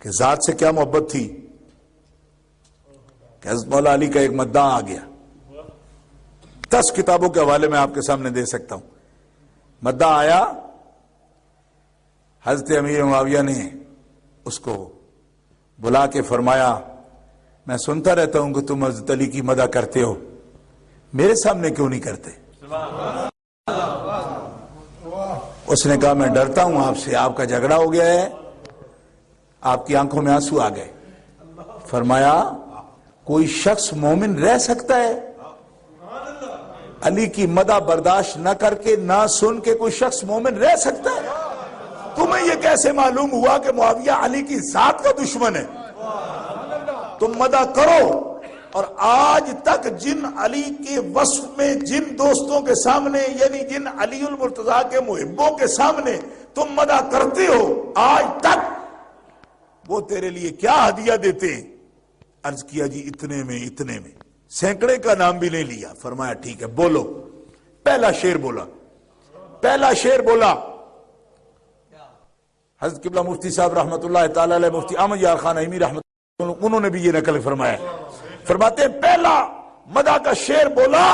کہ ذات سے کیا محبت تھی کہ حضرت مولا علی کا ایک مداح آ گیا. 10 کتابوں کے حوالے میں آپ کے سامنے دے سکتا ہوں. مداح آیا, حضرت امیر معاویہ نے اس کو بلا کے فرمایا میں سنتا رہتا ہوں کہ تم حضرت علی کی مدح کرتے ہو, میرے سامنے کیوں نہیں کرتے؟ اس نے کہا میں ڈرتا ہوں آپ سے, آپ کا جھگڑا ہو گیا ہے, آپ کی آنکھوں میں آنسو آ گئے. فرمایا کوئی شخص مومن رہ سکتا ہے علی کی مدح برداشت نہ کر کے, نہ سن کے؟ کوئی شخص مومن رہ سکتا ہے؟ تمہیں یہ کیسے معلوم ہوا کہ معاویہ علی کی ذات کا دشمن ہے؟ تم مدح کرو. اور آج تک جن علی کے وصف میں جن دوستوں کے سامنے, یعنی جن علی المرتضیٰ کے محبوں کے سامنے تم مدح کرتے ہو, آج تک وہ تیرے لیے کیا ہدیہ دیتے ہیں؟ عرض کیا جی اتنے میں, اتنے میں. سینکڑے کا نام بھی نہیں لیا. فرمایا ٹھیک ہے بولو. پہلا شعر بولا, پہلا شعر بولا. حضرت قبلہ مفتی صاحب رحمت اللہ تعالی علیہ, مفتی احمد یار خان ایمی رحمت اللہ, انہوں نے بھی یہ نقل فرمایا. فرماتے ہیں پہلا مدح کا شعر بولا,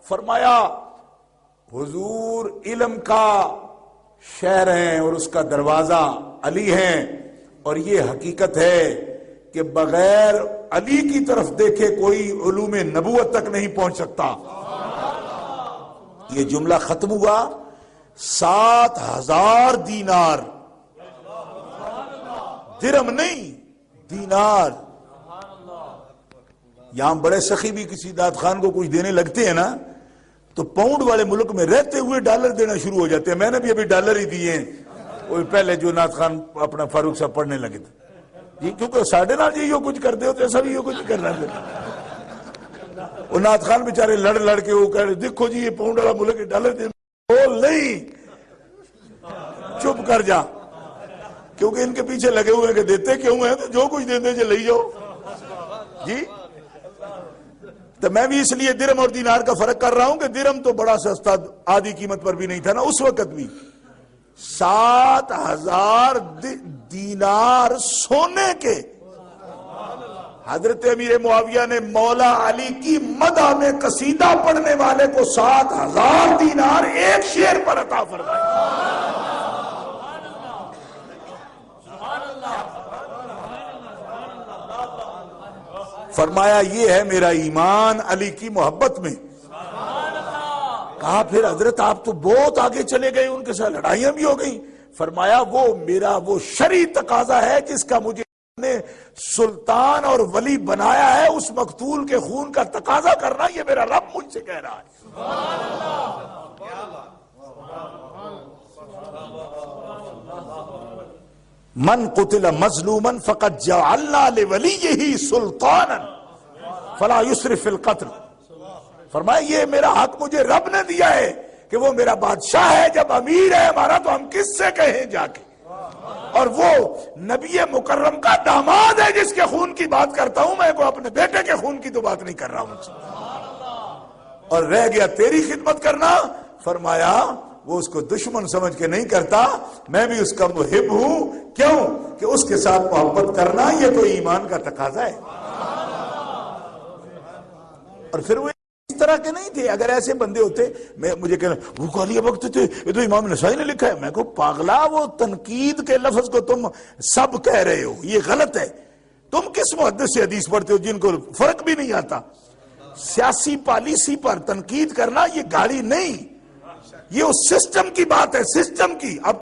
فرمایا حضور علم کا شہر ہیں اور اس کا دروازہ علی ہیں, اور یہ حقیقت ہے کہ بغیر علی کی طرف دیکھے کوئی علوم نبوت تک نہیں پہنچ سکتا. یہ جملہ ختم ہوا, 7,000 دینار, درہم نہیں دینار. یہاں بڑے سخی بھی کسی داد خان کو کچھ دینے لگتے ہیں نا, تو پاؤنڈ والے ملک میں رہتے ہوئے ڈالر دینا شروع ہو جاتے ہیں. میں نے بھی ابھی ڈالر ہی دیے ہیں, وہ پہلے جو نعت خان اپنا فاروق صاحب پڑھنے لگے تھے جی, کیونکہ ساڑھے نال جی کچھ کرتے ہوتے ایسا بھی کچھ کرنا ہے. وہ نعت خان بیچارے لڑ لڑ کے وہ کہہ رہے دیکھو جی یہ پاؤنڈ والا ملک ہے, ڈالر دے. بول نہیں, چپ کر جا, کیونکہ ان کے پیچھے لگے ہوئے کہ دیتے کیوں ہیں, تو جو کچھ دیتے جو لے جاؤ جی. تو میں بھی اس لیے درہم اور دینار کا فرق کر رہا ہوں کہ درہم تو بڑا سستا آدھی قیمت پر بھی نہیں تھا نا اس وقت بھی. 7,000 دینار سونے کے. حضرت امیر معاویہ نے مولا علی کی مدح میں قصیدہ پڑھنے والے کو 7,000 دینار ایک شعر پر عطا فرمایا. فرمایا یہ ہے میرا ایمان علی کی محبت میں. کہا پھر حضرت آپ تو بہت آگے چلے گئے, ان کے ساتھ لڑائیاں بھی ہو گئیں. فرمایا وہ میرا وہ شرعی تقاضا ہے جس کا مجھے نے سلطان اور ولی بنایا ہے, اس مقتول کے خون کا تقاضا کرنا یہ میرا رب مجھ سے کہہ رہا ہے. من قتل مظلوما فقد جعلنا لولیہ سلطانا فلا یسرف فی القتل. فرمایا یہ میرا حق مجھے رب نے دیا ہے کہ وہ میرا بادشاہ ہے, جب امیر ہے ہمارا تو ہم کس سے کہیں جا کے. اور وہ نبی مکرم کا داماد ہے جس کے خون کی بات کرتا ہوں, میں کو اپنے بیٹے کے خون کی تو بات نہیں کر رہا ہوں. اور رہ گیا تیری خدمت کرنا, فرمایا وہ اس کو دشمن سمجھ کے نہیں کرتا, میں بھی اس کا محب ہوں. کیوں کہ اس کے ساتھ محبت کرنا یہ تو ایمان کا تقاضا ہے. اور پھر وہ اس طرح کے نہیں تھے. اگر ایسے بندے ہوتے, مجھے کہنا وہ کالی وقت تھے, یہ تو امام نسائی نے لکھا ہے. میں کو پاگلا, وہ تنقید کے لفظ کو تم سب کہہ رہے ہو, یہ غلط ہے. تم کس محدث سے حدیث پڑھتے ہو جن کو فرق بھی نہیں آتا؟ سیاسی پالیسی پر تنقید کرنا یہ گاڑی نہیں, یہ اس سسٹم کی بات ہے, سسٹم کی. اب